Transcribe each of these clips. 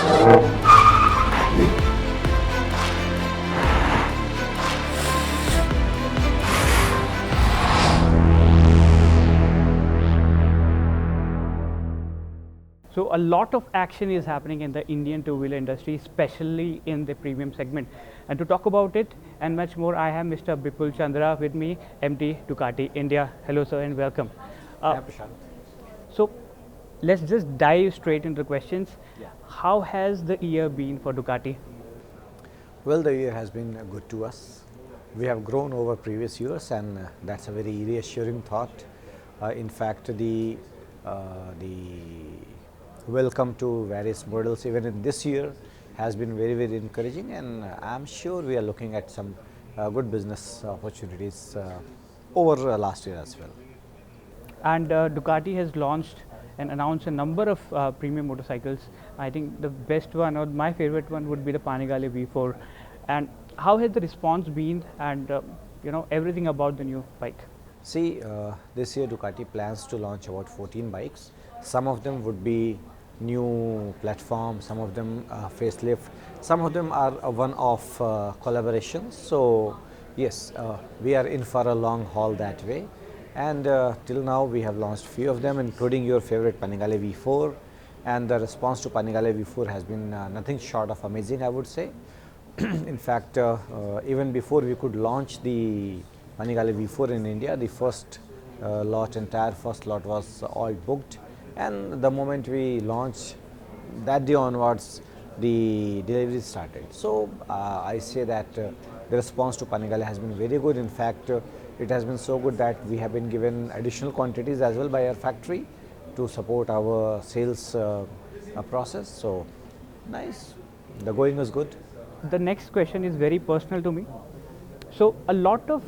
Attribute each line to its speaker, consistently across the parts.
Speaker 1: So a lot of action is happening in the Indian two-wheeler industry, especially in the premium segment. And to talk about it and much more, I have Mr. Bipul Chandra with me, MD Ducati India. Hello, sir, and welcome.
Speaker 2: Yeah, Prashant.
Speaker 1: So let's just dive straight into the questions.
Speaker 2: Yeah.
Speaker 1: How has the year been for Ducati?
Speaker 2: Well, the year has been good to us. We have grown over previous years, and that's a very reassuring thought. In fact, the welcome to various models even in this year has been very, very encouraging, and I'm sure we are looking at some good business opportunities over last year as well.
Speaker 1: And Ducati has launched and announced a number of premium motorcycles. I think the best one or my favorite one would be the Panigale V4. And how has the response been, and everything about the new bike?
Speaker 2: See, this year Ducati plans to launch about 14 bikes. Some of them would be new platform, some of them facelift, some of them are one-off collaborations. So yes, we are in for a long haul that way, and till now we have launched few of them, including your favorite Panigale V4, and the response to Panigale V4 has been nothing short of amazing, I would say. In fact, even before we could launch the Panigale V4 in India, the entire first lot was all booked, and the moment we launched, that day onwards the delivery started. So I say that the response to Panigale has been very good. In fact, it has been so good that we have been given additional quantities as well by our factory to support our sales process. So nice, the going is good.
Speaker 1: The next question is very personal to me. So a lot of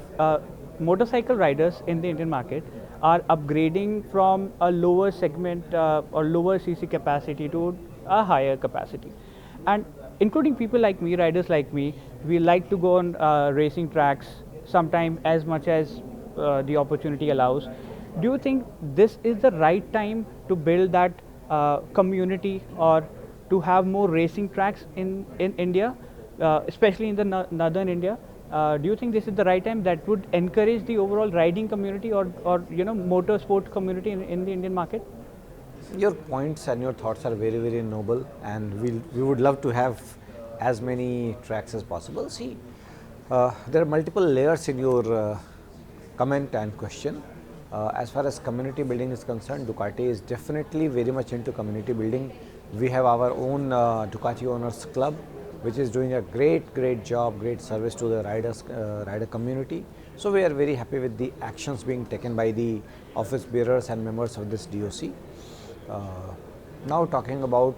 Speaker 1: motorcycle riders in the Indian market are upgrading from a lower segment or lower cc capacity to a higher capacity, and including people like me, riders like me, we like to go on racing tracks sometime as much as the opportunity allows. Do you think this is the right time to build that community, or to have more racing tracks in India, especially in the northern India? Do you think this is the right time that would encourage the overall riding community or motorsport community in the Indian market?
Speaker 2: Your points and your thoughts are very, very noble, and we would love to have as many tracks as possible. See, there are multiple layers in your comment and question. As far as community building is concerned, Ducati is definitely very much into community building. We have our own Ducati Owners Club, which is doing a great job, great service to the rider community. So we are very happy with the actions being taken by the office bearers and members of this DOC. Now talking about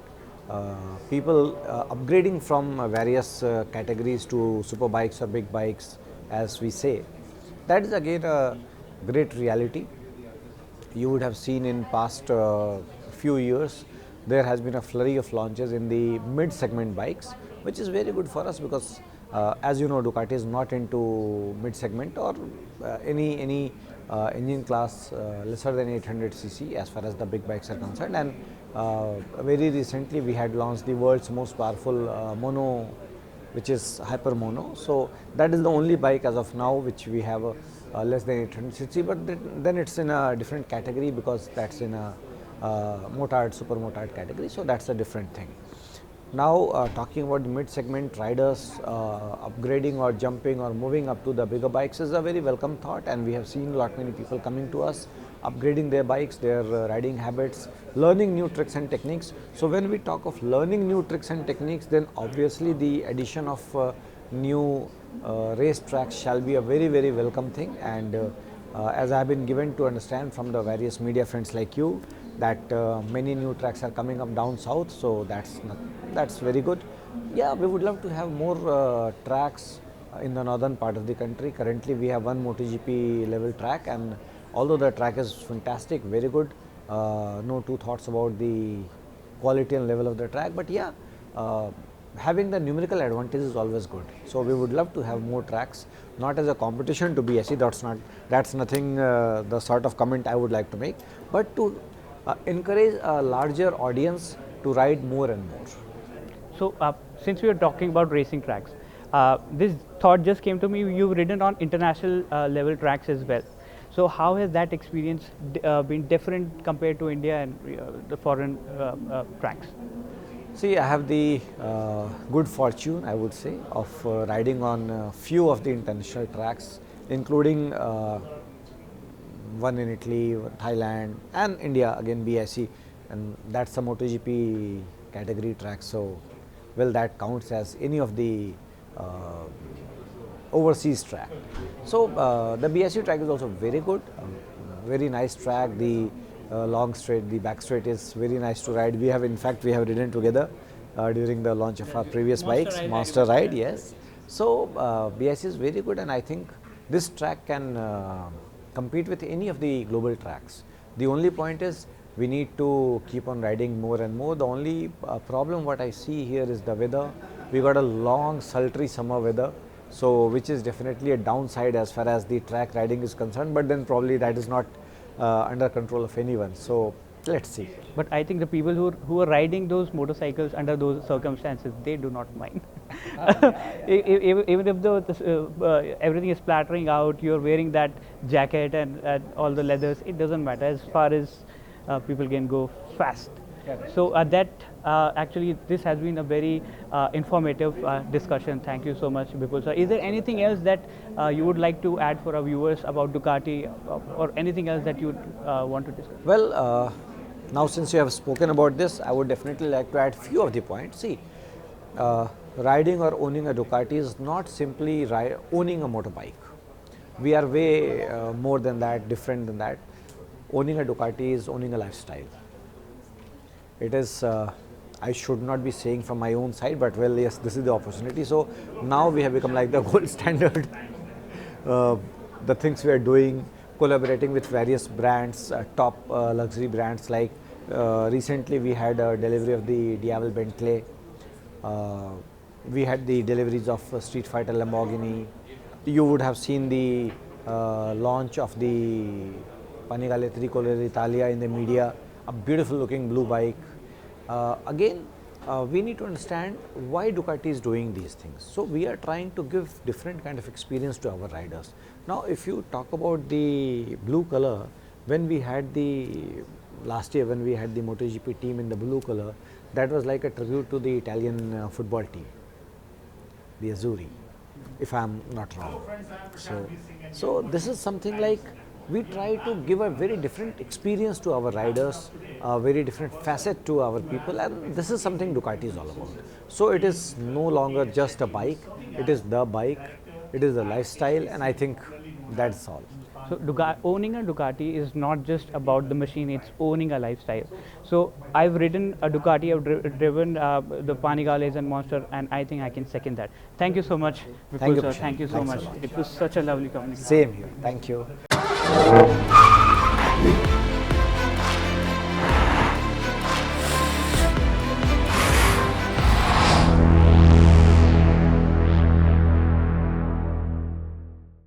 Speaker 2: people upgrading from various categories to super bikes or big bikes, as we say, that is again a great reality. You would have seen in past few years there has been a flurry of launches in the mid-segment bikes, which is very good for us because as you know, Ducati is not into mid-segment or any engine class lesser than 800cc as far as the big bikes are concerned. And very recently we had launched the world's most powerful mono, which is hyper mono. So that is the only bike as of now which we have less than 800cc, but then it's in a different category because that's in a motard, super motard category, so that's a different thing. Now talking about the mid-segment riders upgrading or jumping or moving up to the bigger bikes is a very welcome thought, and we have seen a lot many people coming to us, upgrading their bikes, their riding habits, learning new tricks and techniques. So when we talk of learning new tricks and techniques, then obviously the addition of new race tracks shall be a very welcome thing. And as I have been given to understand from the various media friends like you, that many new tracks are coming up down south, so that's very good. Yeah, we would love to have more tracks in the northern part of the country. Currently we have one MotoGP level track, and although the track is fantastic, very good, no two thoughts about the quality and level of the track, but yeah, having the numerical advantage is always good. So we would love to have more tracks, not as a competition to BSE, that's nothing the sort of comment I would like to make, but to encourage a larger audience to ride more and more.
Speaker 1: So since we are talking about racing tracks, this thought just came to me. You've ridden on international level tracks as well. So how has that experience been different compared to India and the foreign tracks?
Speaker 2: See, I have the good fortune, I would say, of riding on a few of the international tracks, including one in Italy, Thailand, and India, again BIC, and that's a MotoGP category track. So, well, that counts as any of the uh, overseas track. So, the BIC track is also very good, very nice track. The long straight, the back straight is very nice to ride. We have, in fact, we have ridden together during the launch of our previous bikes, Monster Ride, yes. So, BIC is very good, and I think this track can compete with any of the global tracks. The only point is we need to keep on riding more and more. The only problem what I see here is the weather. We got a long sultry summer weather, so which is definitely a downside as far as the track riding is concerned, but then probably that is not under control of anyone. So let's see.
Speaker 1: But I think the people who are riding those motorcycles under those circumstances, they do not mind. Even if everything is splattering out, you're wearing that jacket and all the leathers, it doesn't matter as far as people can go fast. So actually this has been a very informative discussion. Thank you so much, Bipul sir. Is there anything else that you would like to add for our viewers about Ducati, or anything else that you want to discuss?
Speaker 2: Well, now since you have spoken about this, I would definitely like to add few of the points. See, riding or owning a Ducati is not simply owning a motorbike. We are way more than that, different than that. Owning a Ducati is owning a lifestyle. It is, I should not be saying from my own side, but well, yes, this is the opportunity. So now we have become like the gold standard. The things we are doing, collaborating with various brands, top luxury brands, like recently we had a delivery of the Diavel Bentley. We had the deliveries of Street Fighter Lamborghini. You would have seen the launch of the Panigale Tricolore Italia in the media, a beautiful looking blue bike. Again, we need to understand why Ducati is doing these things. So we are trying to give different kind of experience to our riders. Now, if you talk about the blue color, when we had the last year, when we had the MotoGP team in the blue color, that was like a tribute to the Italian football team, the Azzurri, if I am not wrong. So this is something like we try to give a very different experience to our riders, a very different facet to our people, and this is something Ducati is all about. So it is no longer just a bike, it is the bike, it is a lifestyle, and I think that's all.
Speaker 1: So owning a Ducati is not just about the machine, it's owning a lifestyle. So I've ridden a Ducati, I've driven the Panigales and Monster, and I think I can second that. Thank you so much, Bipul
Speaker 2: Thank you,
Speaker 1: sir.
Speaker 2: Prashant.
Speaker 1: Thank you so
Speaker 2: Thanks
Speaker 1: much.
Speaker 2: a lot.
Speaker 1: It was such a lovely conversation.
Speaker 2: Same here. Thank you.